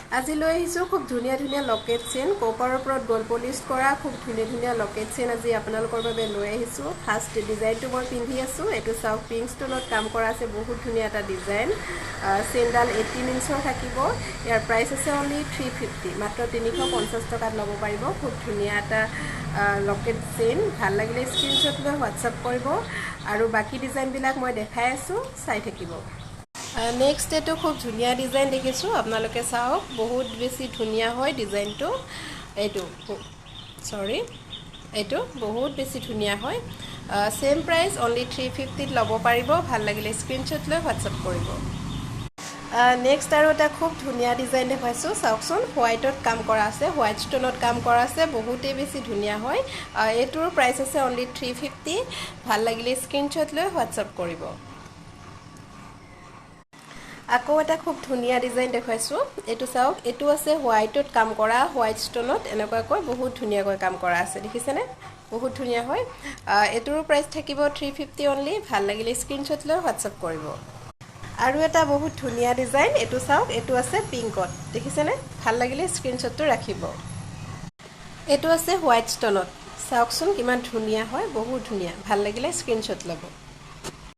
আজি লৈ আহিছোঁ খুব ধুনীয়া ধুনীয়া লকেট চেইন কপাৰৰ ওপৰত গ'ল্ড পলিশ কৰা খুব ধুনীয়া ধুনীয়া লকেট চেইন আজি আপোনালোকৰ বাবে লৈ আহিছোঁ ফাৰ্ষ্ট ডিজাইনটো মই পিন্ধি আছোঁ এইটো চাওক পিংক ষ্টনত কাম কৰা আছে বহুত ধুনীয়া এটা ডিজাইন চেইনডাল 18 ইঞ্চৰ থাকিব ইয়াৰ প্ৰাইচ আছে অনলি 350 মাত্ৰ 350 টকাত ল'ব পাৰিব খুব ধুনীয়া এটা লকেট চেইন ভাল লাগিলে স্ক্ৰীনশ্বট লৈ হোৱাটছআপ কৰিব আৰু বাকি ডিজাইনবিলাক মই দেখাই আছোঁ চাই থাকিব নেক্সট এটো খুব ধুনীয়া ডিজাইন দেখিছোঁ আপোনালোকে চাওক বহুত বেছি ধুনীয়া হয় ডিজাইনটো এইটো সৰি এইটো বহুত বেছি ধুনীয়া হয় সেম প্ৰাইস অনলি 350 ল'ব পাৰিব ভাল লাগিলে স্ক্ৰীনশ্বট লৈ হোৱাটছআপ কৰিব নেক্সট আৰু এটা খুব ধুনীয়া ডিজাইন দেখাইছোঁ চাওকচোন হোৱাইটত কাম কৰা আছে হোৱাইট ষ্টনত কাম কৰা আছে বহুতেই বেছি ধুনীয়া হয় এইটোৰ প্ৰাইস আছে অনলি 350 ভাল লাগিলে স্ক্ৰীনশ্বট লৈ হোৱাটছআপ কৰিব আকৌ এটা খুব ধুনীয়া ডিজাইন দেখাইছোঁ এইটো চাওক এইটো আছে হোৱাইটত কাম কৰা হোৱাইট ষ্টনত এনেকুৱাকৈ বহুত ধুনীয়াকৈ কাম কৰা আছে দেখিছেনে বহুত ধুনীয়া হয় এইটোৰ প্ৰাইস থাকিব 350 অনলি ভাল লাগিলে স্ক্ৰীনশ্বট লৈ হোৱাটছআপ কৰিব আৰু এটা বহুত ধুনীয়া ডিজাইন এইটো চাওক এইটো আছে পিংকত দেখিছেনে ভাল লাগিলে স্ক্ৰীনশ্বটটো ৰাখিব এইটো আছে হোৱাইট ষ্টনত চাওকচোন কিমান ধুনীয়া হয় বহুত ধুনীয়া ভাল লাগিলে স্ক্ৰীনশ্বট ল'ব